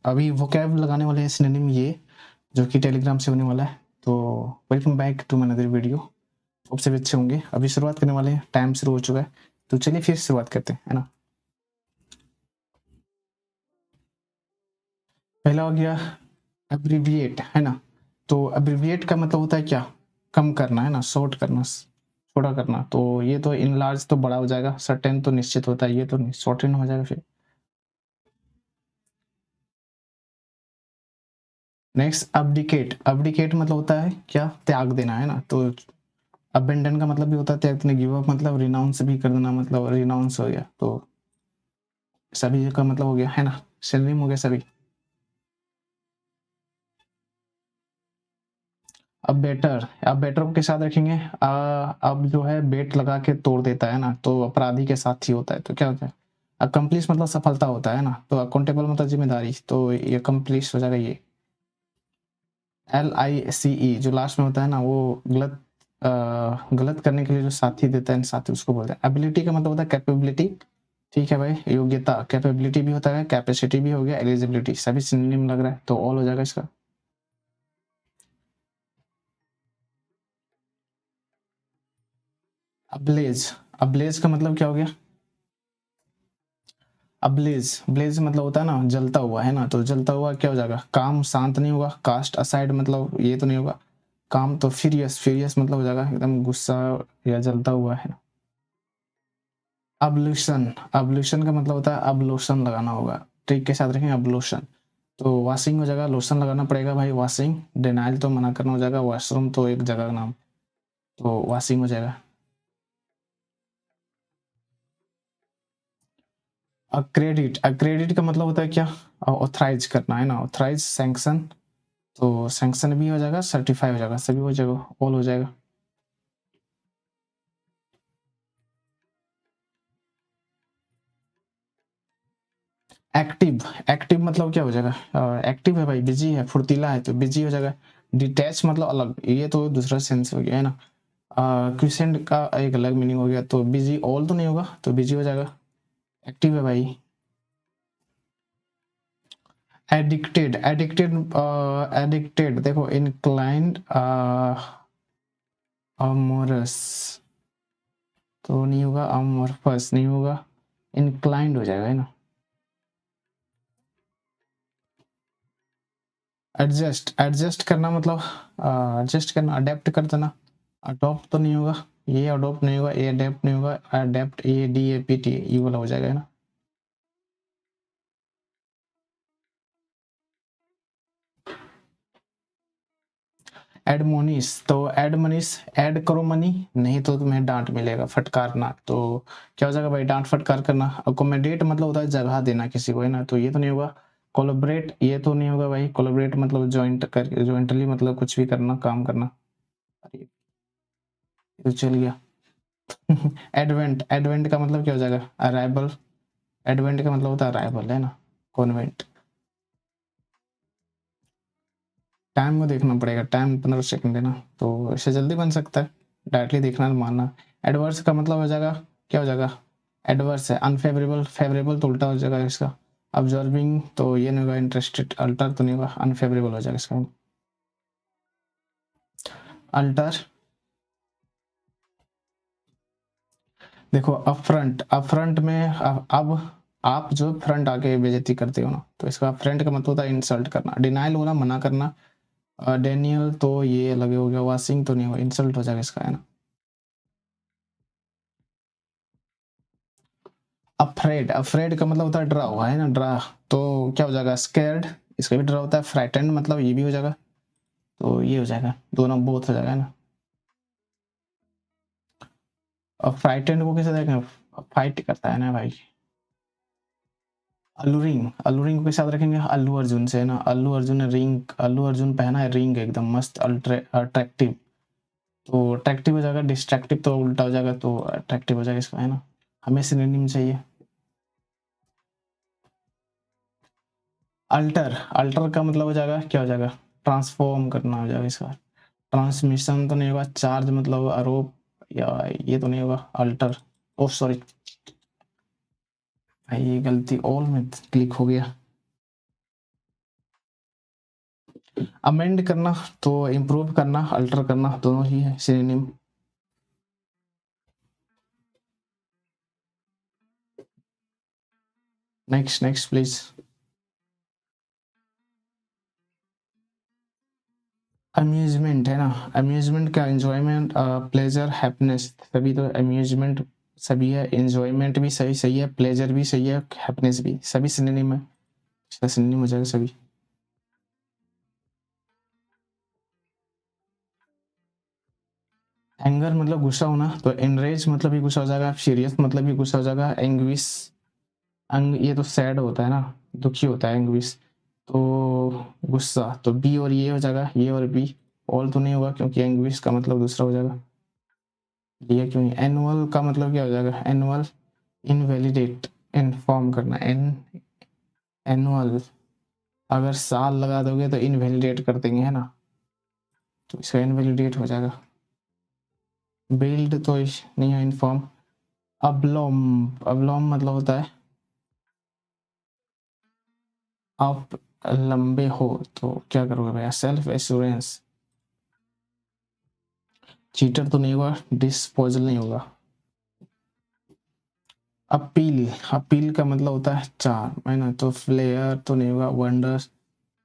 अभी वोकैब लगाने वाले हैं सिनोनिम ये, जो कि टेलीग्राम से होने वाला है। तो welcome back to my another video. Hope सभी अच्छे होंगे। अभी शुरुआत करने वाले हैं, टाइम शुरू हो चुका है, तो चलिए फिर शुरुआत करते हैं, है ना। पहला हो गया एब्रिविएट, है ना। तो एब्रिविएट का मतलब होता है क्या, कम करना, है ना, शॉर्ट करना, छोटा करना। तो ये तो इनलार्ज तो बड़ा हो जाएगा, सर्टेन तो निश्चित होता है, ये तो शॉर्टेन हो जाएगा। फिर नेक्स्ट अब्डिकेट। अब्डिकेट मतलब होता है क्या, त्याग देना, है ना। तो अबेंडन का मतलब भी होता है त्याग देना, गिव अप मतलब रिनाउंस भी कर देना, मतलब रिनाउंस हो गया। तो सभी का मतलब हो गया, है ना, सिनोनिम हो गया सभी। अब बेटर के साथ रखेंगे अब जो है बेट लगा के तोड़ देता है ना, तो अपराधी के साथ ही होता है। तो क्या होता है, अकम्प्लिश मतलब सफलता होता है ना। तो अकाउंटेबल मतलब जिम्मेदारी, तो ये अकम्प्लिश हो जाएगा। ये LICE जो लास्ट में होता है ना, वो गलत करने के लिए जो साथी देता है, साथी उसको बोलते हैं। एबिलिटी का मतलब होता है कैपेबिलिटी, ठीक है भाई, योग्यता। कैपेबिलिटी भी होता है, कैपेसिटी भी हो गया, एलिजिबिलिटी, सभी सिनोनिम लग रहा है, तो ऑल हो जाएगा इसका। अब्लेज। अब्लेज का मतलब क्या हो गया, अब्लेज, ब्लेज मतलब होता है ना जलता हुआ, है ना। तो जलता हुआ क्या हो जाएगा, काम शांत नहीं होगा, कास्ट असाइड मतलब ये तो नहीं होगा, काम तो फ्यूरियस, फ्यूरियस मतलब हो जाएगा एकदम गुस्सा या जलता हुआ, है ना। अब्ल्यूशन, अब्ल्यूशन का मतलब होता है अब लोशन लगाना होगा, ट्रिक के साथ रखेंगे अब लोशन। तो वॉशिंग हो जाएगा, लोशन लगाना पड़ेगा भाई, वॉशिंग। डिनाइल तो मना करना हो जाएगा, वॉशरूम तो एक जगह का नाम, तो वॉशिंग हो जाएगा। अक्रेडिट, अक्रेडिट का मतलब होता है क्या, ऑथराइज करना, है ना, ऑथराइज, सैंक्शन। तो सैंक्शन भी हो जाएगा, सर्टिफाई हो जाएगा, सभी हो जाएगा, ऑल हो जाएगा। एक्टिव, एक्टिव मतलब क्या हो जाएगा, एक्टिव है भाई, बिजी है, फुर्तीला है, तो बिजी हो जाएगा। डिटैच मतलब अलग, ये तो दूसरा सेंस हो गया, है ना। क्विसेंट का एक अलग मीनिंग हो गया, तो बिजी, ऑल तो नहीं होगा, तो बिजी हो जाएगा। एक्टिव है भाई। एडिक्टेड, एडिक्टेड, एडिक्टेड देखो, इनक्लाइंड, अमोरस तो नहीं होगा, अमोरफस नहीं होगा, इनक्लाइंड हो जाएगा, है ना। एडजस्ट, एडजस्ट करना मतलब एडजस्ट करना, अडेप्ट कर देना। अडॉप्ट तो नहीं होगा, ये अडॉप्ट नहीं होगा, ये अडेप्ट नहीं होगा, अडेप्ट, ADAPT ये वाला हो जाएगा, है ना। एडमोनिस, तो एडमोनिस, ऐड करो मनी, नहीं तो तुम्हें डांट मिलेगा, फटकारना। तो क्या हो जाएगा भाई, डांट फटकार करना। अकोमोडेट मतलब होता है जगह देना किसी को, है ना, तो ये तो नहीं होगा। कोलोबरेट, ये तो नहीं होगा भाई, कोलोबरेट मतलब ज्वाइंट कर, ज्वाइंटली मतलब कुछ भी करना, काम करना। अरे ये तो चल गया। एडवेंट, एडवेंट का मतलब क्या हो जाएगा, अराइवल। एडवेंट का मतलब होता है अराइवल, है ना, कॉन्वेंट। टाइम को देखना पड़ेगा, टाइम 15 सेकंड है ना, तो इससे जल्दी बन सकता है, डायरेक्टली देखना मानना। एडवर्स का मतलब हो जाएगा, क्या हो जाएगा, एडवर्स है अनफेवरेबल, फेवरेबल तो उल्टा हो जाएगा इसका। ऑब्जर्विंग तो ये नहीं होगा, इंटरेस्टेड, अल्टर तो नहीं होगा, अनफेवरेबल हो जाएगा इसका। अल्टर, देखो अपफ्रंट, अपफ्रंट में अब आप जो फ्रंट आके बेइज्जती करते हो ना, तो इसका फ्रंट का मतलब होता है इंसल्ट करना। डिनाइल होना, मना करना। डेनियल तो ये अलग हो गया, वाशिंग तो नहीं होगा, इंसल्ट हो जाएगा इसका, है ना। अफ्रेड, अफ्रेड का मतलब होता है डरा हुआ, है ना, डरा। तो क्या हो जाएगा, स्कैर्ड, इसका भी डरा होता है। फ्राइटेंड मतलब ये भी हो जाएगा, तो ये हो जाएगा, दोनों बोथ हो जाएगा, है ना। और फ्राइटेंड को कैसे देखें, फाइट करता है ना भाई। अलूरिंग, अलूरिंग को के साथ रखेंगे अल्लू अर्जुन से, है ना। अल्लू अर्जुन ने रिंग, अल्लू अर्जुन पहना है रिंग, एकदम मस्त, अट्रैक्टिव। तो अट्रैक्टिव हो जाएगा, डिस्ट्रैक्टिव तो उल्टा हो जाएगा, तो अट्रैक्टिव हो जाएगा इसका, है ना। हमें सिनोनिम चाहिए। अल्टर, अल्टर का मतलब हो जाएगा, क्या हो जाएगा, ट्रांसफॉर्म करना हो जाएगा इसका। ट्रांसमिशन तो नहीं होगा, चार्ज मतलब आरोप, या ये तो नहीं होगा, अल्टर। ओ सॉरी भाई, ये गलती ऑल में क्लिक हो गया। अमेंड करना तो इम्प्रूव करना, अल्टर करना दोनों ही है synonym. Next next please. Amusement है ना, अम्यूजमेंट का एंजॉयमेंट, प्लेजर, हैप्पीनेस, सभी तो अम्यूजमेंट सभी है, एंजॉयमेंट भी सही सही है, प्लेजर भी सही है, हैप्पीनेस भी, सभी सिनोनिम है, इसका सिनोनिम हो जाएगा सभी। एंगर मतलब गुस्सा होना, तो एनरेज मतलब भी गुस्सा हो जाएगा, सीरियस मतलब भी गुस्सा हो जाएगा, एंग्विश, ये तो सैड होता है ना, दुखी होता है एंग्विश, तो गुस्सा, तो बी और ये हो जाएगा, ये और बी, ऑल तो नहीं होगा क्योंकि एंग्विश का मतलब दूसरा हो जाएगा, ये क्यों नहीं। एनुअल का मतलब क्या हो जाएगा, एनुअल, इनवैलिडेट, इन्फॉर्म करना, एनुअल, अगर साल लगा दोगे तो इनवैलिडेट कर देंगे है ना, तो इसका इनवैलिडेट हो जाएगा। बिल्ड तो नहीं है, इन्फॉर्म। अबलोम, अबलोम मतलब होता है आप लंबे हो, तो क्या करोगे भैया, सेल्फ एश्योरेंस। चीटर तो नहीं होगा, डिस्पोजल नहीं होगा। अपील, अपील का मतलब होता है चार है ना, तो फ्लेयर तो नहीं होगा, वंडर,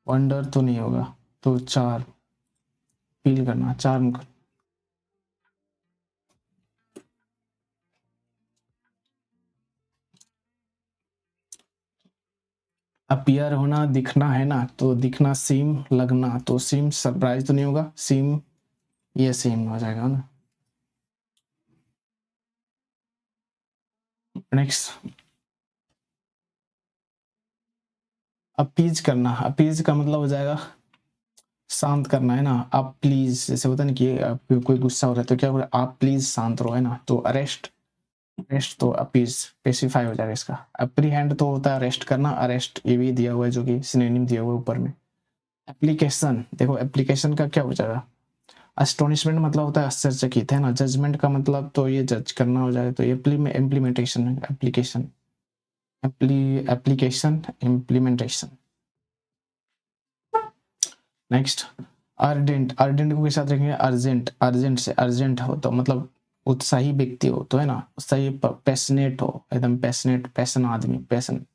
वंडर तो नहीं होगा, तो चार, अपील करना, चार्म। अपीयर होना, दिखना है ना, तो दिखना, सीम, लगना, तो सीम सरप्राइज तो नहीं होगा, सीम, ये सीम हो जाएगा ना। नेक्स्ट, अपीज करना, अपीज का मतलब हो जाएगा शांत करना है ना, आप प्लीज, जैसे होता है ना कि कोई गुस्सा हो रहा है तो क्या बोले, आप प्लीज शांत रहो है ना, तो अरेस्ट, अरेस्ट तो अपीज स्पेसिफाई हो जाएगा इसका। अप्रीहेंड तो होता है अरेस्ट करना, अरेस्ट ये भी दिया हुआ है जो कि सिनोनिम दिया हुआ है ऊपर में। एप्लीकेशन, देखो एप्लीकेशन का क्या हो जाएगा, अस्टोनिशमेंट मतलब होता है आश्चर्यचकित है ना, जजमेंट का मतलब तो ये जज करना हो जाए, तो इम्प्लीमेंटेशन है, application, application implementation. Next, urgent, urgent को के साथ रखेंगे, अर्जेंट, अर्जेंट से अर्जेंट हो तो मतलब उत्साही व्यक्ति हो तो है ना, उत्साही, पैशनेट हो, एकदम पैशनेट, पैशन आदमी, पैशन,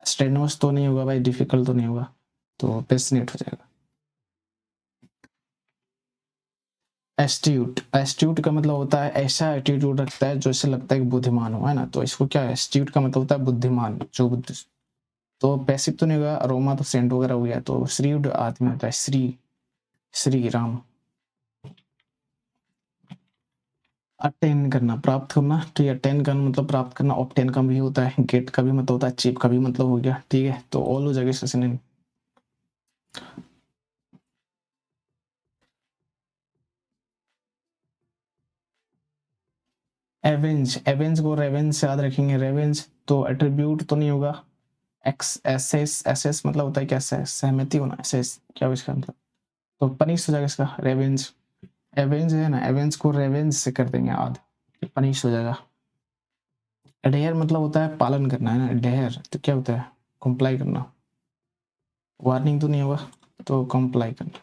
स्टेनोस तो नहीं होगा भाई, डिफिकल्ट तो नहीं होगा, तो पैशनेट हो जाएगा। एस्ट्यूट, एस्ट्यूट का मतलब होता है ऐसा एटीट्यूड रखता है जो इससे लगता है कि बुद्धिमान हो है ना, तो इसको क्या है, एस्ट्यूट का मतलब होता है बुद्धिमान, जो बुद्धि, तो पैसिव तो नहीं होगा, रोमा तो सेंट वगैरह हो गया, तो श्रीड आदमी होता है, श्री, श्री राम। अटेन करना, प्राप्त करना, ठीक है, अटेन करना मतलब प्राप्त करना, ऑब्टेन का भी होता है, गेट का भी मतलब होता है, चीप का भी मतलब हो गया, ठीक है, तो ऑल हो जाएगा इसका सिनोनिम। एवेंज, एवेंज को रेवेंज से याद रखेंगे, रेवेंज तो एट्रीब्यूट तो नहीं होगा, एक्स, एसेस, एसेस मतलब होता है क्या, सहमति होना, एसेस क्या हो इसका मतलब, तो पनिश हो जाएगा इसका, रेवेंज, एवेंज है ना, एवेंज को रेवेंज से कर देंगे याद, पनिश हो जाएगा। अडेयर मतलब होता है पालन करना है ना, अडेयर तो क्या होता है, कंप्लाई करना, वार्निंग तो नहीं होगा, तो कंप्लाई करना।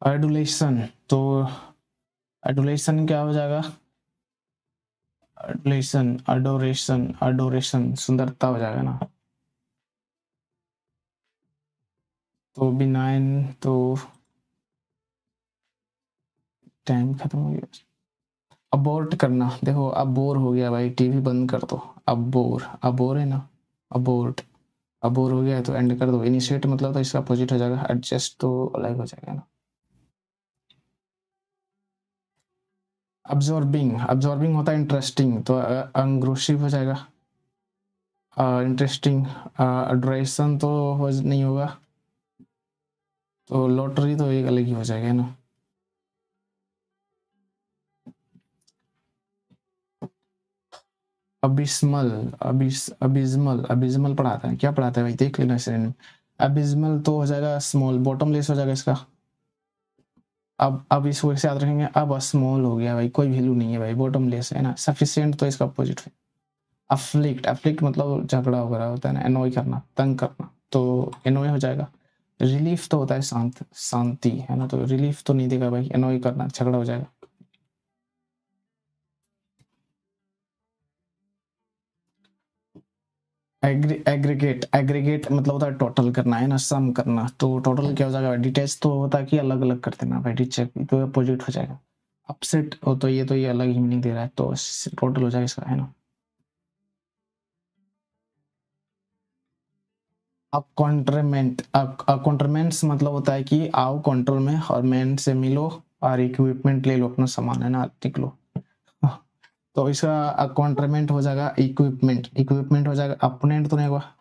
एडुलेशन, तो एडुलेशन क्या हो जाएगा, एडुलेशन, अडोरेशन, अडोरेशन सुंदरता हो जाएगा ना, तो बिनाइन, तो टाइम खत्म हो गया। अबोर्ट करना, देखो अब बोर हो गया भाई, टीवी बंद कर दो, अब बोर, अब बोर है ना, अबोर्ट, अब बोर हो गया है तो एंड कर दो। इनिशिएट मतलब तो इसका अपोजिट हो जाएगा, एडजस्ट तो अलग हो जाएगा ना। अब्जॉर्बिंग, अब्जॉर्बिंग होता है इंटरेस्टिंग, तो अंग्रोशिव हो जाएगा, इंटरेस्टिंग, ड्यूरेशन तो नहीं होगा, तो लॉटरी तो एक अलग ही हो जाएगा ना। अबिस्मल, अबिस्मल, अबिस्मल पढ़ाता है, क्या पढ़ाता है भाई देख लेना इसे। अबिस्मल तो हो जाएगा स्मॉल, बॉटमलेस हो जाएगा इसका, अब इसको कैसे याद रखेंगे, अब स्मॉल हो गया भाई, कोई वैल्यू नहीं है भाई, बॉटमलेस है ना। सफिशिएंट तो इसका अपोजिट है अफ्लिक्ट, अफ्लिक्ट मतलब झगड़ा वगैरह होता है ना, एनॉय करना, तंग करना, तो एनॉय हो जाएगा। रिलीफ तो होता है शांत, शांति है ना, तो रिलीफ तो नहीं देगा भाई, एनॉय करना, झगड़ा हो जाएगा। एग्रीगेट, एग्रीगेट मतलब होता है टोटल करना है ना, सम करना, तो टोटल क्या हो जाएगा, डिटेच तो होता है कि अलग अलग कर देना भाई, डिटेच तो अपोजिट हो जाएगा। अपसेट हो तो ये अलग ही मीनिंग दे रहा है, तो टोटल हो जाएगा इसका, है ना। अब कॉन्ट्रमेंट्स मतलब होता है कि आओ कंट्रोल में और मैन से मिलो और इक्विपमेंट ले लो, अपना सामान है ना, निकलो। तो इसका कॉन्ट्रमेंट हो जाएगा इक्विपमेंट, इक्विपमेंट हो जाएगा, अपोनेंट तो नहीं होगा,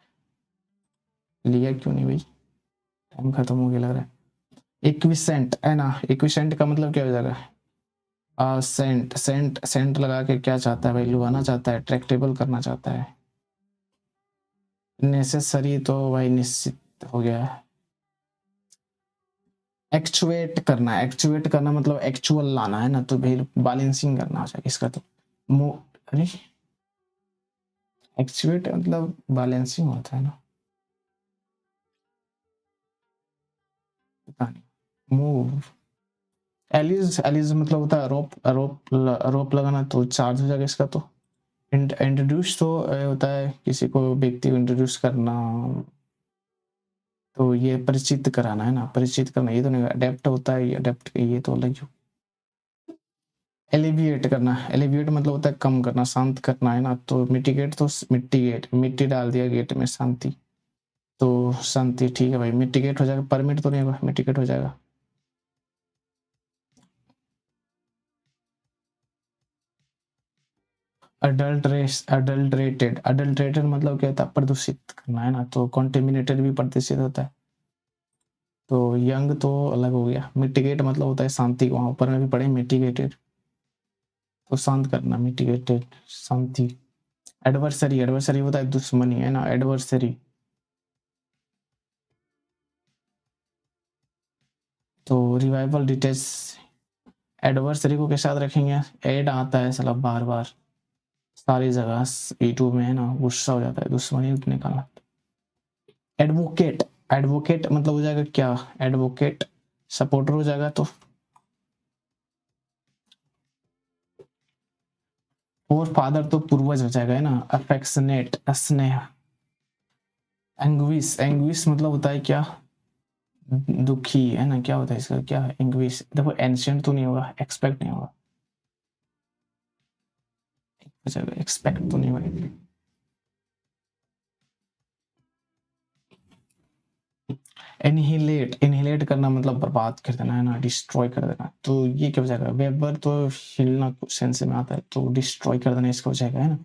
लिया क्यों नहीं भाई, टाइम खत्म हो गया लग रहा है। इक्विसेंट है ना, इक्विसेंट का मतलब क्या हो जाएगा, सेंट, सेंट सेंट लगा के क्या चाहता है भाई, लुभाना चाहता है, अट्रैक्टेबल करना चाहता है। नेसेसरी तो भाई निश्चित हो गया है। एक्चुएट करना मतलब एक्चुअल लाना है ना, तो भाई बैलेंसिंग करना हो जाएगा इसका, तो अरे एक्चुएट मतलब बैलेंसिंग होता है ना, पता नहीं। मूव, एलिज, एलिज मतलब होता है रोप, रोप लगाना, तो चार्ज हो जाएगा इसका। तो इंट्रोड्यूस तो होता है किसी को, व्यक्ति को इंट्रोड्यूस करना, तो ये परिचित कराना है ना, परिचित करना, ये तो नहीं। अडेप्ट होता है, अडेप्ट ये तो अलग ही। एलिविएट करना, एलिविएट मतलब होता है कम करना, शांत करना है ना, तो मिटिगेट तो मिट्टीगेट, मिट्टी डाल दिया गेट में, शांति, तो शांति ठीक है भाई, मिटिगेट हो जाएगा, परमिट तो नहीं होगा, मिटिगेट हो जाएगा। अडल्टरेटेड, अडल्टरेटेड मतलब क्या होता है, प्रदूषित करना है ना, तो कॉन्टेमिनेटेड भी प्रदूषित होता है, तो यंग तो अलग हो गया। मिटिगेट मतलब होता है शांति, वहां ऊपर में भी पढ़े मिटिगेटेड, तो शांत करना, मिटिगेटेड शांति। एडवर्सरी, एडवर्सरी होता है दुश्मनी है ना, एडवर्सरी, तो रिवाइवल डिटेच। एडवर्सरी को कैसे याद रखेंगे, एड आता है साला बार बार सारी जगह, E2 में है ना, गुस्सा हो जाता है, दुश्मनी निकालना। एडवोकेट, एडवोकेट मतलब हो जाएगा क्या, एडवोकेट सपोर्टर हो जाएगा, तो और फादर तो पूर्वज हो जाएगा है ना, अफेक्शनेट, स्नेह। एंग्विश, एंग्विश मतलब होता है क्या, दुखी है ना, क्या होता है इसका, क्या है एंग्विश, देखो एंशियंट तो नहीं होगा, एक्सपेक्ट नहीं होगा, एक्सपेक्ट तो नहीं होगा। एनिहिलेट, एनिहिलेट करना मतलब बर्बाद कर देना है ना, डिस्ट्रॉय कर देना, तो ये क्या हो जाएगा, वेबर तो हिलना सेंस में आता है, तो डिस्ट्रॉय कर देना इसका हो जाएगा, है ना।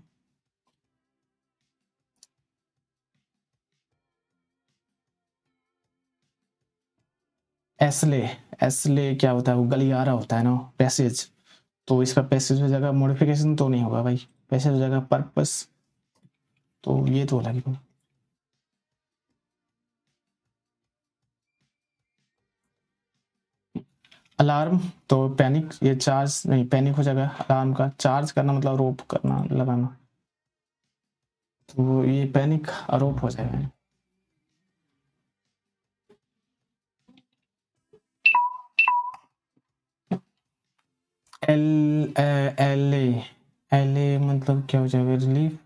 एसले, एसले क्या होता है, वो गलियारा होता है ना, पैसेज, तो इसका पैसेज हो जाएगा, मॉडिफिकेशन तो नहीं होगा भाई, पैसेज हो जाएगा, पर्पस, तो ये तो अलग ही। अलार्म तो पैनिक, ये चार्ज नहीं, पैनिक हो जाएगा, अलार्म का चार्ज करना मतलब रोप करना, लगाना, तो ये पैनिक आरोप हो जाएगा। एल एल एल ए मतलब क्या हो जाएगा, रिलीफ,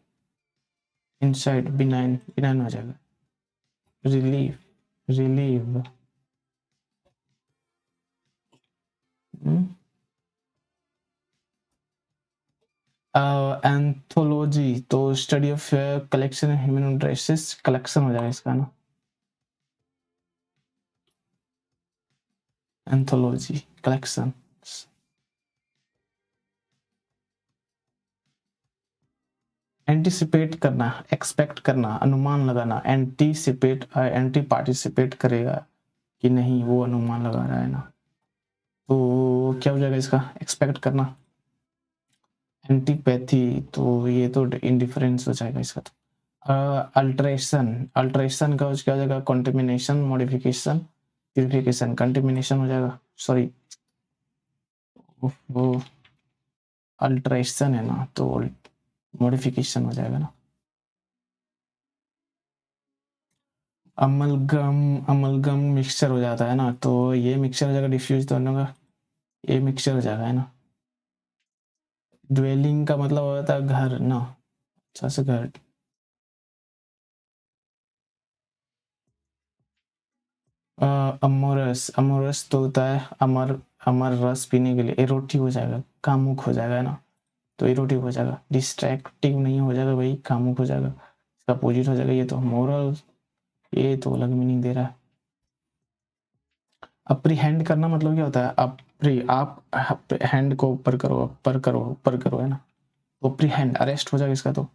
इनसाइड, बिनाइन, बिनाइन हो जाएगा, रिलीफ, रिलीव, एंथोलॉजी तो study of collection human dresses, collection हो जाएगा इसका ना, एंथोलॉजी कलेक्शन। एंटीसिपेट करना, एक्सपेक्ट करना, अनुमान लगाना, एंटीसिपेट, एंटी पार्टिसिपेट करेगा कि नहीं, वो अनुमान लगा रहा है ना, तो क्या हो जाएगा इसका, एक्सपेक्ट करना। एंटीपैथी तो ये तो इंडिफरेंस हो जाएगा इसका, तो अल्ट्रेशन, अल्ट्रेशन का क्या हो जाएगा, कंटेमिनेशन, मॉडिफिकेशन, प्यूरिफिकेशन, कंटेमिनेशन हो जाएगा, सॉरी वो अल्ट्रेशन है ना, तो मॉडिफिकेशन हो जाएगा ना। अमलगम, अमलगम मिक्सचर हो जाता है ना, तो ये मिक्सचर हो जाएगा डिफ्यूज दोनों का, ये मिक्सचर हो जाएगा है ना। ड्वेलिंग का मतलब होता है घर ना, अच्छा से घर। अमोरस, अमोरस तो होता है अमर, अमर रस पीने के लिए। इरोटिव हो जाएगा, कामुक हो जाएगा है ना, तो इरोटिव हो जाएगा। डिस्ट्रैक्टिव नहीं हो जाएगा भाई, कामुक हो जाएगा, इसका अपोजिट हो जाएगा। ये तो मोरल, ये तो अलग मीनिंग दे रहा है। अप्रीहेंड करना मतलब क्या होता है, आप हैंड को ऊपर करो, ऊपर करो, ऊपर करो है ना, तो अप्रीहेंड अरेस्ट हो जाएगा इसका। तो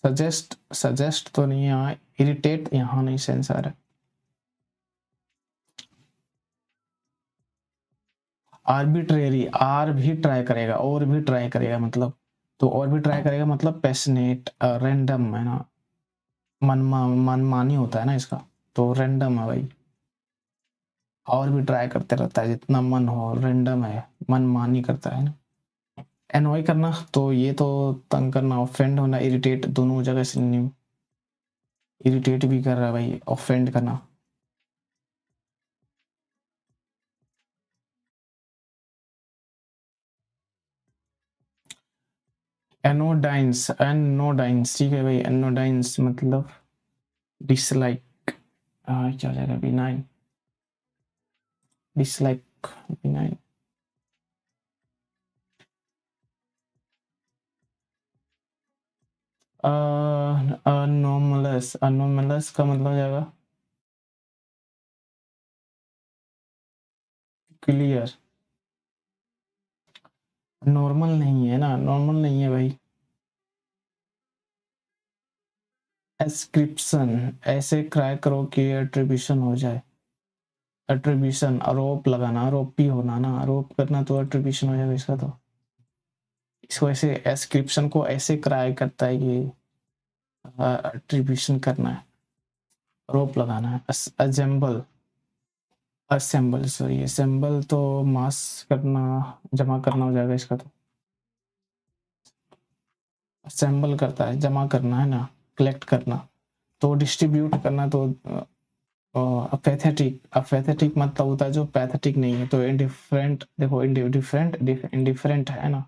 सजेस्ट, सजेस्ट तो नहीं है यहाँ, इरिटेट यहाँ नहीं सेंस आ रहा है। आर्बिट्रेरी, आर भी ट्राई करेगा, और भी ट्राई करेगा मतलब, तो और भी ट्राई करेगा मतलब पैशनेट, रैंडम है ना, मनमानी होता है ना इसका, तो रैंडम है भाई। और भी ट्राई करते रहता है जितना मन हो, रैंडम है, मनमानी करता है ना। एनॉय करना, तो ये तो तंग करना, ऑफेंड होना, इरिटेट, दोनों जगह सिनोनिम। इरिटेट भी कर रहा है भाई, ऑफेंड करना। एनोडाइंस, एनोडाइंस, ठीक है भाई, एनोडाइंस मतलब डिसलाइक, क्या हो जाएगा, benign, dislike, benign. Anomalous, anomalous का मतलब हो जाएगा क्लियर। नॉर्मल नहीं है ना, नॉर्मल नहीं है भाई। एस्क्रिप्शन, ऐसे क्राई करो कि एट्रीब्यूशन हो जाए। एट्रीब्यूशन, आरोप लगाना, आरोपी होना ना, आरोप करना, तो एट्रीब्यूशन हो जाएगा इसका। तो इसको ऐसे, एस्क्रिप्शन को ऐसे क्राई करता है कि एट्रीब्यूशन करना है, आरोप लगाना है। असेंबल, असेंबल सॉरी, असेंबल तो मास करना, जमा करना हो जाएगा इसका। तो असेंबल करता है, जमा करना है ना, कलेक्ट करना, तो डिस्ट्रीब्यूट करना, तो अपेथेटिक, अपेथेटिक मतलब होता है जो पैथेटिक नहीं है, तो इंडिफरेंट, देखो इंडिफरेंट, इंडिफरेंट है ना।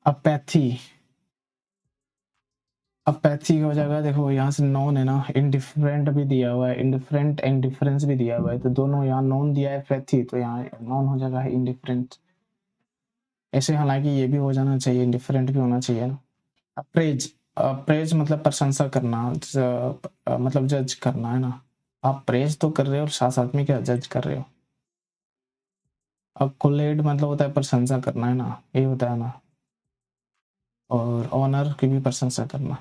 अपैथी, अपैथी हो जाएगा, देखो यहाँ से नॉन है ना, इंडिफरेंट भी दिया हुआ है, इंडिफरेंट इंडिफरेंस भी दिया हुआ है, तो दोनों यहाँ नॉन दिया है, पैथी तो यहाँ नॉन हो जाएगा इंडिफरेंट। ऐसे हालांकि ये भी हो जाना चाहिए, इंडिफरेंट भी होना चाहिए ना। अप्रेज, अप्रेज मतलब प्रशंसा करना, मतलब जज करना है ना। आप प्रेज तो कर रहे हो और साथ साथ में क्या जज कर रहे हो। अब कोलेड मतलब होता है प्रशंसा करना है ना, ये होता है ना। और ऑनर की भी प्रशंसा करना।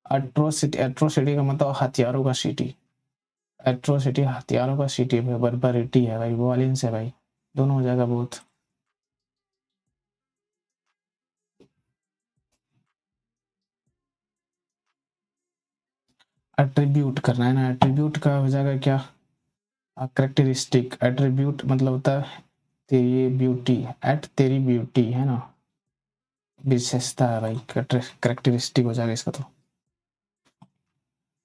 एट्रोसिटी, एट्रोसिटी का मतलब हथियारों का सिटी, एट्रोसिटी हथियारों का सिटी है, बर्बरिटी है भाई, वॉयलेंस है भाई, दोनों हो जाएगा बहुत। एट्रीब्यूट करना है ना, एट्रीब्यूट का हो जाएगा क्या, करेक्टरिस्टिक, एट्रीब्यूट मतलब होता है तेरी ब्यूटी, एट तेरी ब्यूटी है ना, विशेषता है भाई, करेक्टरिस्टिक हो जाएगा इसका। तो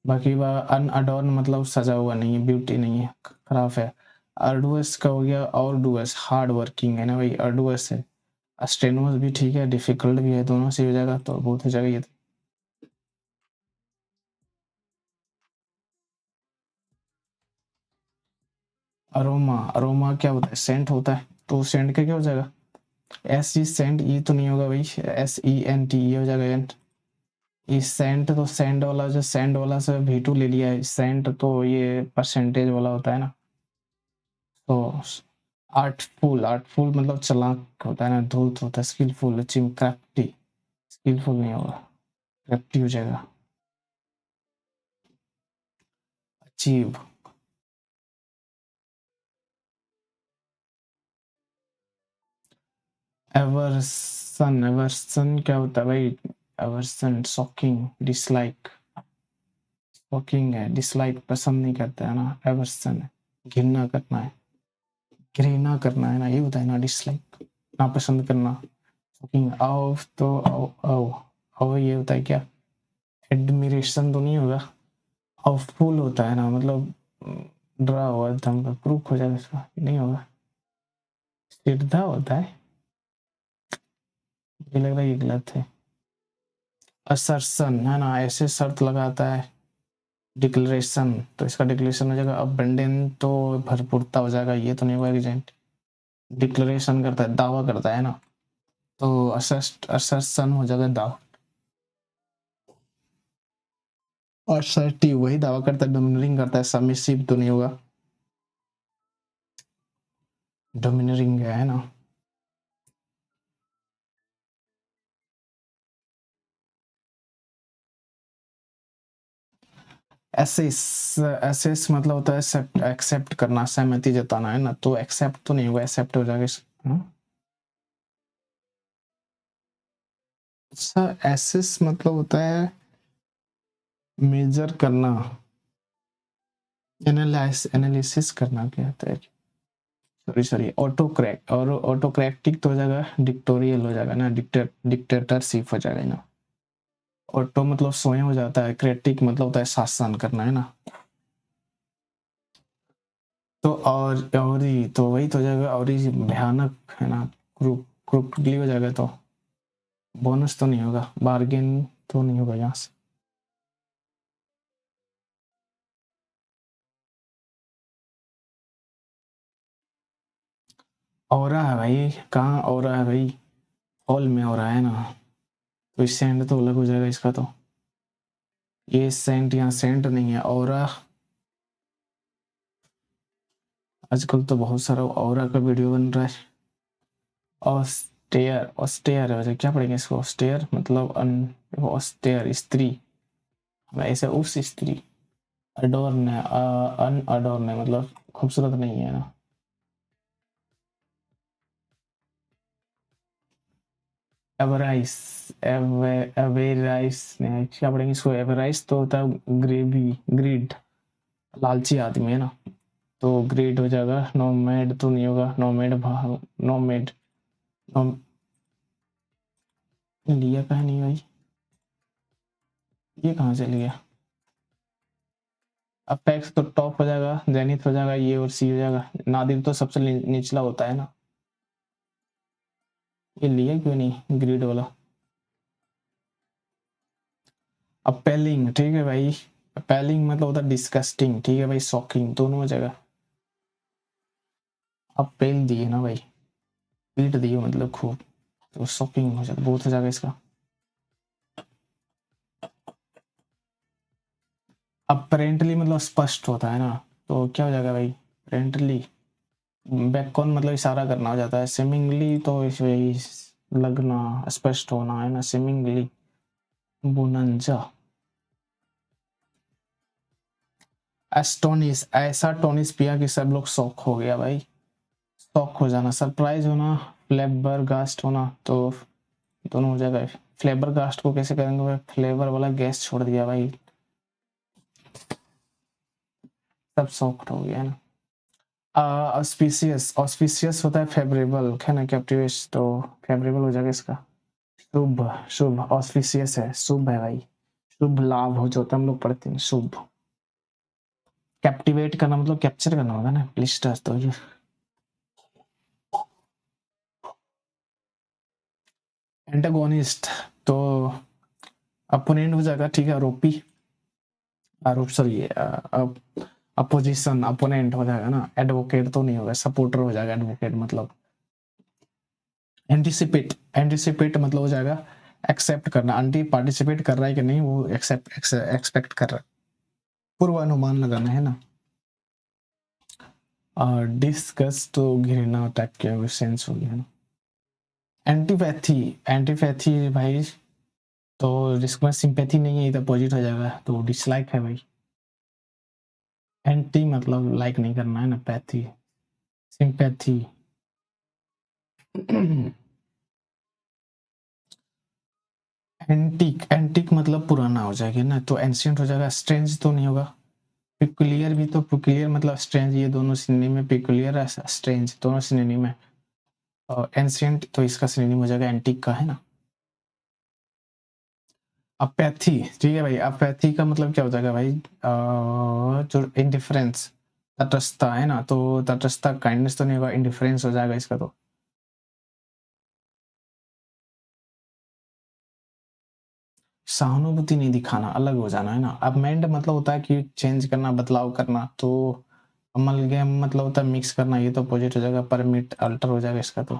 बाकी वह अनअडॉर्न मतलब सजा हुआ नहीं है, ब्यूटी नहीं है, खराब है। अर्डुअस का हो गया, और डुअस हार्ड वर्किंग है ना भाई, अर्डुअस है। स्टेनुअस भी ठीक है, डिफिकल्ट भी है, दोनों से हो जाएगा, तो बहुत हो जाएगा ये तो। अरोमा, अरोमा क्या होता है, सेंट होता है, तो सेंट का क्या हो जाएगा, एस ई सेंट, ई तो नहीं होगा भाई, एस ई एन टी, ये हो जाएगा एंट। ये सेंट तो सेंड वाला, जो सेंड वाला से वी टू ले लिया है, सेंट तो ये परसेंटेज वाला होता है ना। तो आर्टफुल, आर्टफुल मतलब चालाक होता है ना, धूर्त होता है, स्किलफुल, अचीव, क्राफ्टी, स्किलफुल नहीं होगा, क्राफ्टी हो जाएगा। अचीव, एवर्सन, एवर्सन क्या होता है भाई, एवर्सन, शॉकिंग, डिसलाइक। शॉकिंग है, डिसलाइक पसंद नहीं करता है ना, एवर्सन है घृणा करना है, घृणा करना है ना, ये होता है ना डिसलाइक, नापसंद करना। शॉकिंग आओ तो आओ आओ आओ, ये होता है क्या, एडमिरेशन तो नहीं होगा, और फुल होता है ना मतलब डरा हुआ एकदम का, क्रूक हो जाएगा इसका, नहीं होगा, सीधा होता है, मुझे लग रहा है ये गलत है। असर्सन है ना, ऐसे शर्त लगाता है। डिक्लेरेशन, तो इसका डिक्लेरेशन हो जाएगा अबंडेंट, तो भरपूरता हो जाएगा, ये तो नहीं होगा एग्जेंट। डिक्लेरेशन करता है, दावा करता है ना, तो असर्सन हो जाएगा दावा। असर्टिव वही दावा करता है, डोमिनेटिंग करता है, सबमिसिव तो नहीं होगा, डोमिनेटिंग है ना। एसेस मतलब होता है एक्सेप्ट करना, सहमति जताना है ना, तो एक्सेप्ट तो नहीं होगा, एक्सेप्ट हो जाएगा। सर एसेस मतलब होता है मेजर करना, एनालिसिस करना, क्या होता है, सॉरी ऑटोक्रैक, और ऑटोक्रैटिक तो हो जाएगा, डिक्टोरियल हो जाएगा ना, डिक्टेटरशिप हो जाएगा ना। ऑटो मतलब स्वयं हो जाता है, क्रेटिक मतलब होता है शासन करना है ना, तो और ही तो वही तो हो जाएगा, और ही भयानक है ना, क्रूकली हो जाएगा, तो बोनस तो नहीं होगा, बार्गेन तो नहीं होगा यहाँ से। औरा है भाई, कहाँ औरा है भाई, हॉल में औरा है ना, तो इस सेंट तो अलग हो जाएगा इसका, तो ये सेंट यहाँ सेंट नहीं है, औरा। आजकल तो बहुत सारा औरा का वीडियो बन रहा है। ऑस्टेयर, ऑस्टेयर है, क्या पढ़ेंगे इसको, ऑस्टेयर मतलब ऑस्टेयर स्त्री, ऐसे उस स्त्री, अडोर्न है, अनअडोर्न है मतलब खूबसूरत नहीं है ना। एवराइस, एवेराइस नहीं, क्या पढ़ेंगे इसको, एवराइस तो होता है ग्रेवी, ग्रीड, लालची आदमी है ना, तो ग्रेड हो जाएगा, नोमैड तो नहीं होगा, नोमैड नोमैड लिया कहा नहीं भाई, ये कहाँ चल गया, अपेक्स तो टॉप हो जाएगा, जेनिथ हो जाएगा, ये और सी हो जाएगा, नादिर तो सबसे निचला होता है ना, ये लिया क्यों नहीं ग्रिड वाला। अपेलिंग, ठीक है भाई, अपेलिंग मतलब होता है डिस्गस्टिंग, ठीक है भाई, शॉकिंग दोनों हो जाएगा, अपेल दिए ना भाई, पीट दिए मतलब खूब, तो शॉकिंग हो जाएगा, बहुत हो जाएगा इसका। अपेरेंटली मतलब स्पष्ट होता है ना, तो क्या हो जाएगा भाई, अपेरेंटली, बैकॉन मतलब इशारा करना हो जाता है, सेमिंगली तो लगना, स्पष्ट होना है ना, सेमिंगली, बुनंजा, एस्टोनिस, ऐसा टोनिस पिया कि सब लोग शॉक हो गया भाई, शॉक हो जाना, सरप्राइज होना, फ्लेबरगास्ट होना, तो दोनों हो जाएगा। फ्लेबरगास्ट को कैसे करेंगे भाई, फ्लेवर वाला गैस छोड़ दिया भाई, सब शॉक्ड हो गया ना। ऑस्पिशियस, ऑस्पिशियस होता है फेवरेबल है ना, कैप्टिवेट, तो फेवरेबल हो जाएगा इसका, शुभ, शुभ ऑस्पिशियस है, शुभ है भाई, शुभ लाभ हो जाता है, हम लोग पढ़ते हैं शुभ। कैप्टिवेट करना मतलब कैप्चर करना होगा ना, प्लिस्टर, तो ये एंटागोनिस्ट तो अपोनेंट हो जाएगा, ठीक है, आरोपी, आरोप सॉरी, अपोजिशन, अपोनेंट हो जाएगा ना, एडवोकेट तो नहीं होगा, सपोर्टर हो जाएगा, एडवोकेट मतलब। एंटिसिपेट, एंटिसिपेट मतलब हो जाएगा एक्सेप्ट करना, एंटी पार्टिसिपेट कर रहा है कि नहीं, वो एक्सपेक्ट कर रहा है, पूर्वानुमान लगाना है ना। डिस्कस तो घृणा टाइप के सेंस हो गया ना। एंटीपैथी, एंटीपैथी भाई, तो जिसमें सिंपैथी नहीं है, इधर अपोजिट हो जाएगा, तो डिसलाइक है भाई, एंटी मतलब लाइक नहीं करना है ना, पैथी, सिंपैथी। एंटीक मतलब पुराना हो जाएगा ना, तो एंशिएंट हो जाएगा। स्ट्रेंज तो नहीं होगा। पिकुलियर भी तो, पिकुलियर मतलब स्ट्रेंज, ये दोनों सिनोनिम है। पिकुलियर स्ट्रेंज दोनों सिनोनिम है। और एंशिएंट तो इसका सिनोनिम हो जाएगा एंटीक का, है ना। अपैथी, ठीक है भाई। अपैथी का मतलब क्या हो जाएगा भाई, जो इंडिफरेंस, तटस्थता, है ना। तो तटस्थता काइंडनेस तो नहीं होगा, इंडिफरेंस हो जाएगा इसका। तो सहानुभूति नहीं दिखाना, अलग हो जाना, है ना। अमेंड मतलब होता है कि चेंज करना, बदलाव करना। तो अमलगैम मतलब होता है मिक्स करना, ये तो अपोजिट हो जाएगा। परमिट अल्टर हो जाएगा इसका। तो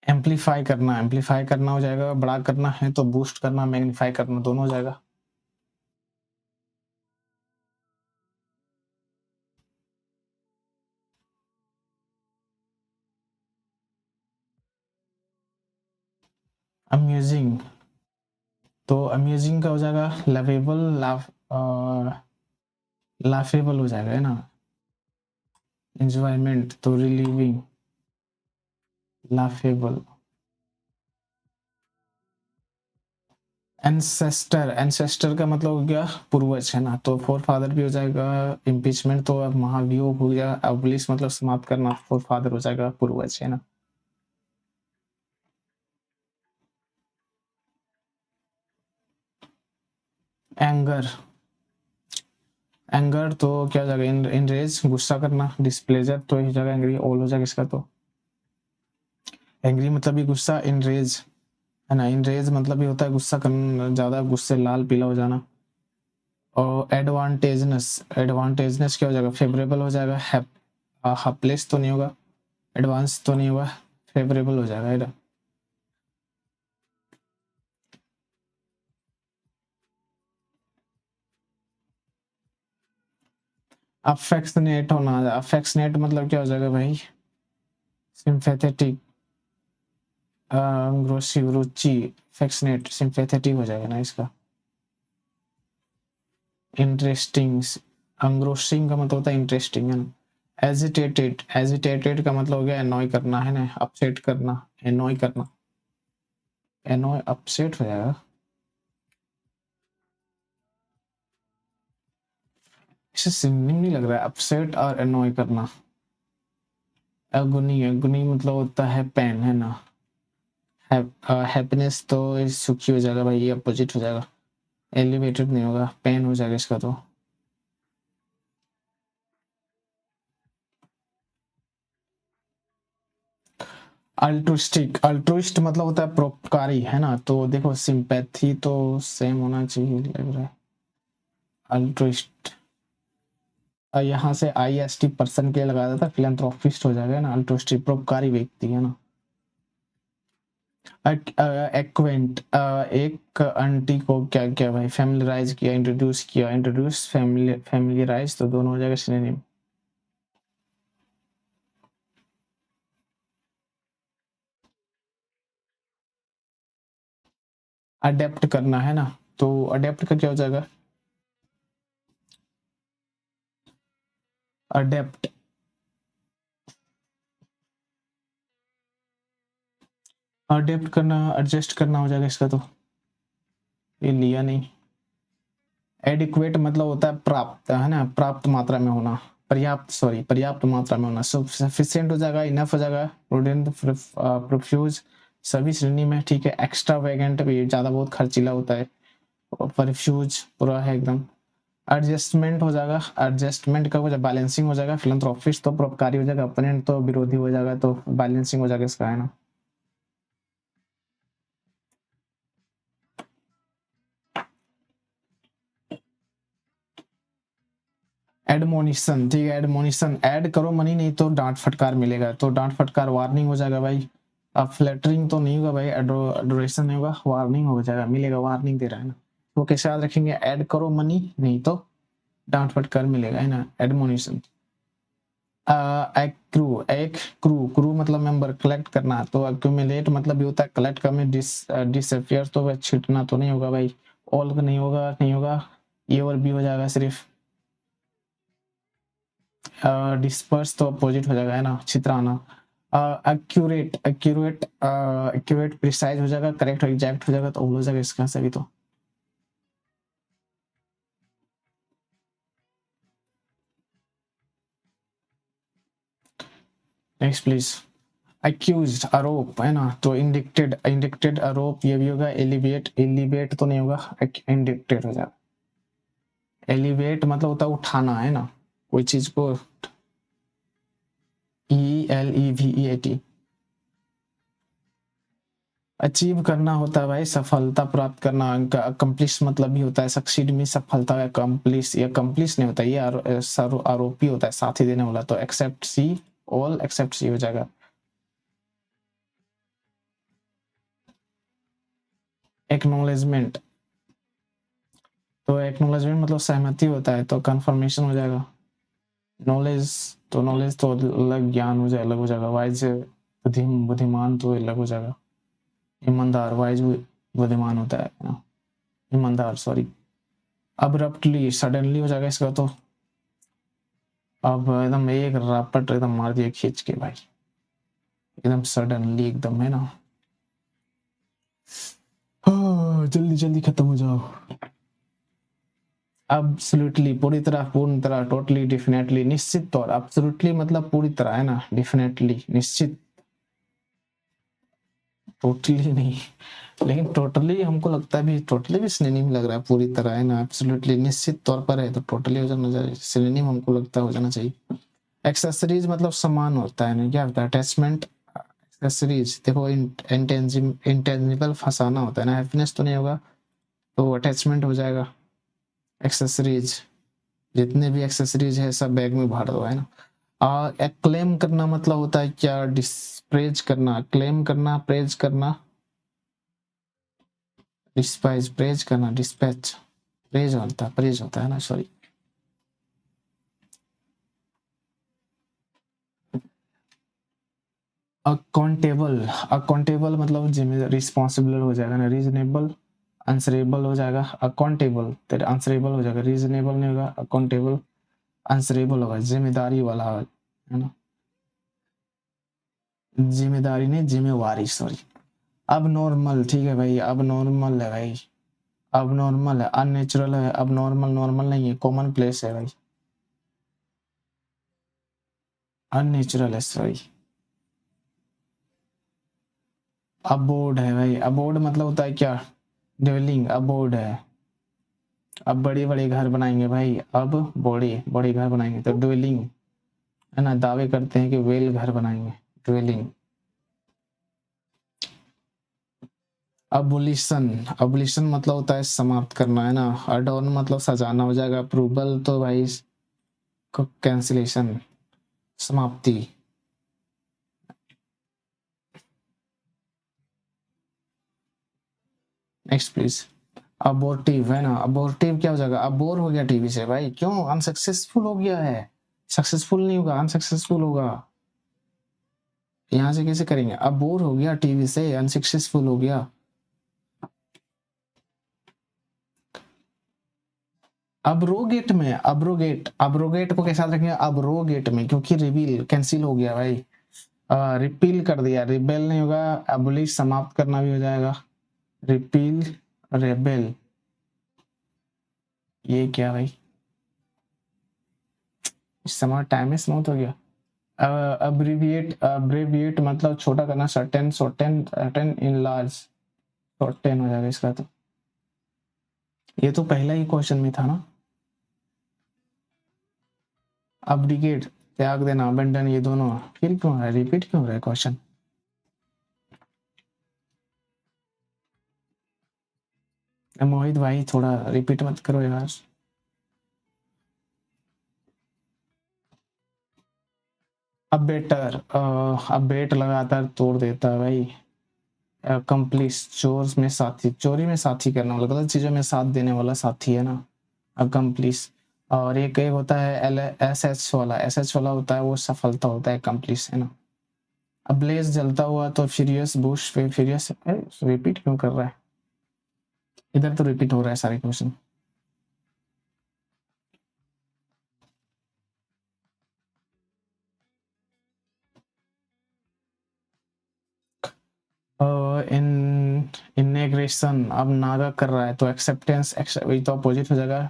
एम्पलीफाई करना, एम्पलीफाई करना हो जाएगा। बड़ा करना है तो बूस्ट करना, मैग्नीफाई करना, दोनों हो जाएगा। अम्यूजिंग, तो अम्यूजिंग का हो जाएगा लवेबल, लाफेबल हो जाएगा, है ना। एंजॉयमेंट तो रिलीविंग, लाफेबल। एंसेस्टर, एंसेस्टर का मतलब हो गया पूर्वज, है ना। तो फोर फादर भी हो जाएगा। इम्पीचमेंट तो अब महाभियोग हो गया। अबलिश मतलब समाप्त करना, फोर फादर हो जाएगा पूर्वज, है ना। एंगर, एंगर तो क्या हो जाएगा, इनरेज गुस्सा करना। डिस्प्लेजर तो इस जगह एंग्री ऑल हो जाएगा इसका। तो एंग्री मतलब भी गुस्सा, इनरेज, है ना। इनरेज मतलब भी होता है गुस्सा करना, ज्यादा गुस्से, लाल पीला हो जाना। और एडवांटेजनेस, एडवांटेजनेस क्या हो जाएगा, फेवरेबल हो जाएगा। हेल्पलेस तो नहीं होगा, एडवांस तो नहीं होगा, फेवरेबल हो जाएगा। अफेक्शनेट होना, अफेक्शनेट मतलब क्या हो जाएगा भाई, सिंपैथेटिक, ग्रोसिव, रुचि, अफेक्शनेट सिंपैथेटिक हो जाएगा ना इसका। इंटरेस्टिंग, अंग्रोसिंग का मतलब होता है इंटरेस्टिंग, है ना। एजिटेटेड, एजिटेटेड का मतलब हो गया एनॉय करना, है ना। अपसेट करना, एनॉय करना, एनॉय अपसेट हो जाएगा। इसे सिनोनिम नहीं लग रहा है, अपसेट और एनॉय करना। एगोनी, एगोनी मतलब होता है पेन, है ना। हैप्पीनेस तो सुखी हो जाएगा भाई, ये अपोजिट हो जाएगा। एलिवेटेड नहीं होगा, पेन हो जाएगा इसका। तो अल्ट्रुइस्टिक, अल्ट्रुइस्ट मतलब होता है परोपकारी, है ना। तो देखो सिंपैथी तो सेम होना चाहिए लग रहा है। अल्ट्रुइस्ट, यहाँ से आई एस टी पर्सन के लगा देता, फिलेंथ्रोपिस्ट हो जाएगा ना। अल्ट्रुइस्टिक परोपकारी व्यक्ति, है ना। एक्वेंट, एक आंटी को क्या क्या भाई, फैमिलियराइज किया, इंट्रोड्यूस किया, इंट्रोड्यूस, फैमिलियराइज तो दोनों हो जाएगा सिनोनिम। अडेप्ट करना, है ना। तो अडेप्ट का क्या हो जाएगा, अडेप्ट, अडेप्ट करना, एडजस्ट करना हो जाएगा इसका। तो ये लिया नहीं। एडिक्वेट मतलब होता है प्राप्त, है ना। प्राप्त मात्रा में होना, पर्याप्त, सॉरी पर्याप्त मात्रा में होना। सफिशिएंट हो जाएगा, इनफ हो जाएगा, प्रूडेंट, प्रोफ्यूज सभी श्रेणी में, ठीक है। एक्स्ट्रा वेगेंट भी ज्यादा बहुत खर्चीला होता है। परफ्यूज पूरा है एकदम। एडजस्टमेंट हो जाएगा, एडजस्टमेंट का हो जाएगा, बैलेंसिंग हो जाएगा। फिलंथ्रोपिस्ट तो परोपकारी हो जाएगा, अपोनेंट तो विरोधी हो जाएगा। तो बैलेंसिंग हो जाएगा इसका, है ना। एडमोनिशन, ठीक है। एडमोनिशन, ऐड करो मनी, नहीं तो डांट फटकार मिलेगा। तो डांट फटकार वार्निंग हो जाएगा भाई। अब फ्लैटरिंग तो नहीं होगा भाई, एडोरेशन नहीं होगा, वार्निंग हो जाएगा, मिलेगा, वार्निंग दे रहा है ना। तो कैसे याद रखेंगे, ऐड करो मनी, नहीं तो डांट फटकार मिलेगा, है ना। एडमोनिशन। एक्रू, एक क्रू, क्रू मतलब मेंबर, कलेक्ट करना। तो अक्यूमुलेट मतलब भी होता है कलेक्ट करना। डिसअपियर तो वह छिटना तो नहीं होगा भाई, ऑल का नहीं होगा, नहीं होगा। ये और बी हो जाएगा सिर्फ। डिस्पर्स तो अपोजिट हो जाएगा, है ना, छितराना। एक्यूरेट एक्यूरेट एक्यूरेट प्रिसाइज हो जाएगा, करेक्ट एग्जैक्ट हो जाएगा, तो हो जाएगा इसका सभी। तो नेक्स्ट प्लीज। एक्यूज्ड आरोप, है ना, तो इंडिक्टेड इंडिक्टेड आरोप ये भी होगा। एलिवेट एलिवेट तो नहीं होगा, इंडिक्टेड हो जाएगा। एलिवेट मतलब होता है उठाना, है ना, कोई चीज को। ELEVEAT अचीव करना होता है भाई, सफलता प्राप्त करना। अकम्प्लिश मतलब भी होता है सक्सीड में सफलता। अकम्प्लिश ये अकम्प्लिश नहीं होता, ये आरोपी होता है, साथी देने वाला। तो एक्सेप्ट सी, ऑल एक्सेप्ट सी हो जाएगा। एक्नॉलेजमेंट, तो एक्नॉलेजमेंट मतलब सहमति होता है, तो कंफर्मेशन हो जाएगा। नॉलेज, तो नॉलेज तो अलग, ज्ञान हो जाए अलग हो जाएगा। वाइज बुद्धिमान तो अलग हो जाएगा। ईमानदार, वाइज बुद्धिमान होता है ना, ईमानदार सॉरी। अब्रप्टली सडनली हो जाएगा इसका। तो अब एकदम एक रापट एकदम मार दिया खींच के भाई, एकदम सडनली एकदम, है ना। जल्दी जल्दी खत्म हो जाओ। एब्सोल्युटली पूरी तरह, पूर्ण तरह, टोटली, डेफिनेटली, निश्चित तौर। एब्सोल्युटली मतलब पूरी तरह, है ना, डेफिनेटली निश्चित, टोटली नहीं। लेकिन टोटली हमको लगता है भी, टोटली भी सिनोनिम लग रहा है पूरी तरह, है ना। एब्सोल्युटली निश्चित तौर पर है, तो टोटली हो जाना चाहिए, सिनोनिम हमको लगता है हो जाना चाहिए। एक्सेसरीज मतलब सामान होता है ना, क्या होता है, अटैचमेंट। एक्सेसरीज देखो, इंटेंजिबल फंसाना होता है ना, हैप्पीनेस तो नहीं होगा, तो अटैचमेंट हो जाएगा। एक्सेसरीज, जितने भी एक्सेसरीज है सब बैग में भर दो, है ना। क्लेम करना मतलब होता है क्या, डिस्प्रेज करना, क्लेम करना, प्रेज करना, डिस्पाइज, प्रेज करना, डिस्पैच, प्रेज होता है ना, सॉरी। अकाउंटेबल, अकाउंटेबल मतलब जिम्मेदार, रिस्पॉन्सिबल हो जाएगा ना। रीजनेबल, आंसरेबल हो जाएगा। अकाउंटेबल तेरे आंसरेबल हो जाएगा, रीजनेबल नहीं होगा, अकाउंटेबल आंसरेबल होगा, जिम्मेदारी वाला, है ना। जिम्मेदारी नहीं, जिम्मेवारी सॉरी। अब नॉर्मल, ठीक है भाई, अब नॉर्मल है भाई, अब नॉर्मल है, अननेचुरल है, अब नॉर्मल, नॉर्मल नहीं है, कॉमन प्लेस है भाई, अननेचुरल है सॉरी। अबोर्ड है भाई, अबोर्ड मतलब होता है क्या, ड्वेलिंग, अबोर्ड है। अब बड़ी बड़ी घर बनाएंगे भाई, अब बड़ी बड़ी घर बनाएंगे, तो ड्वेलिंग, है ना, दावे करते हैं कि वेल घर बनाएंगे, ड्वेलिंग। अबोलिशन, अबोलिशन मतलब होता है समाप्त करना, है ना। अडॉर्न मतलब सजाना हो जाएगा। अप्रूवल तो भाई कैंसिलेशन, समाप्ति। Next please. अबोर्टिव, है ना, अबोर्टिव क्या हो जाएगा, अबोर हो गया टीवी से भाई, क्यों, अनसक्सेसफुल हो गया है। सक्सेसफुल नहीं होगा, अनसक्सेसफुल होगा। यहां से कैसे करेंगे, अबोर हो गया टीवी से, अनसक्सेसफुल हो गया। अब्रोगेट में, अब्रोगेट, अब्रोगेट को कैसा रखेंगे, अब्रोगेट में, क्योंकि रिवील कैंसिल हो गया भाई। रिपील कर दिया, रिबेल नहीं होगा। एबोलिश समाप्त करना भी हो जाएगा, रिपील, रेबेल, ये क्या भाई, इस समय टाइम में समाप्त हो गया। अब्रीविएट, अब्रीविएट मतलब छोटा करना, shorten, shorten, shorten in large, shorten हो जाएगा इसका। तो ये तो पहला ही क्वेश्चन में था ना। अब्डिकेट, त्याग देना, अबेंडन, ये दोनों फिर क्यों है, रिपीट क्यों हो रहा है क्वेश्चन। मोहित भाई थोड़ा रिपीट मत करो यार। अब बेटर, अब बेट लगातार तोड़ देता है भाई। अकम्प्लिश, चोर में साथी, चोरी में साथी करने वाला, गलत चीजों में साथ देने वाला साथी, है ना, अकम्प्लिश। और एक एक होता है एल एस एच वाला, एस एच वाला होता है वो सफलता होता है, अकम्प्लिश, है ना। अब ब्लेज जलता हुआ, तो फ्यूरियस बुश, फ्यूरियस, रिपीट क्यों कर रहा है, इधर तो रिपीट हो रहा है सारे क्वेश्चन। एक्सेप्टरेशन, अब नागा कर रहा है तो एक्सेप्टेंस वही तो अपोजिट हो जाएगा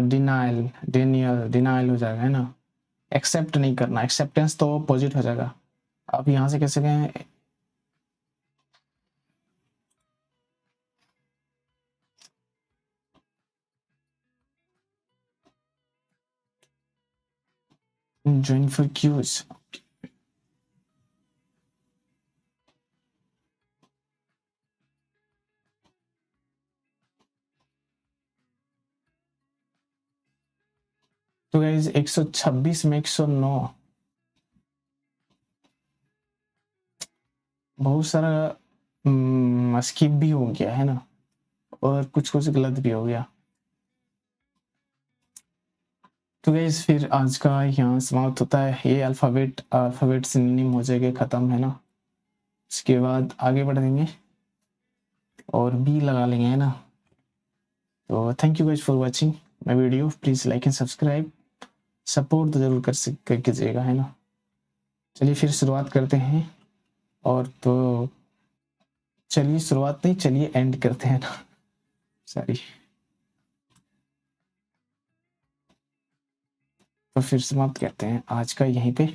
डिनाइल, डिनाइल हो जाएगा, है ना। एक्सेप्ट नहीं करना, एक्सेप्टेंस तो अपोजिट हो जाएगा। अब यहाँ से कैसे गए, ज्वाइन फॉर क्यूज। तो गाइस 126 में 109 बहुत सारा स्किप भी हो गया है ना, और कुछ गलत भी हो गया। तो गाइस फिर आज का यहाँ समाप्त होता है। ये अल्फ़ाबेट सिनोनिम हो जाएगा ख़त्म, है ना। इसके बाद आगे बढ़ देंगे और बी लगा लेंगे, है ना। तो thank you guys for watching my video. Please like and subscribe, support तो ज़रूर कर कीजिएगा, है ना। चलिए फिर शुरुआत करते हैं, और तो चलिए शुरुआत नहीं, चलिए एंड करते हैं ना, सॉरी। तो फिर समाप्त करते हैं आज का यहीं पे।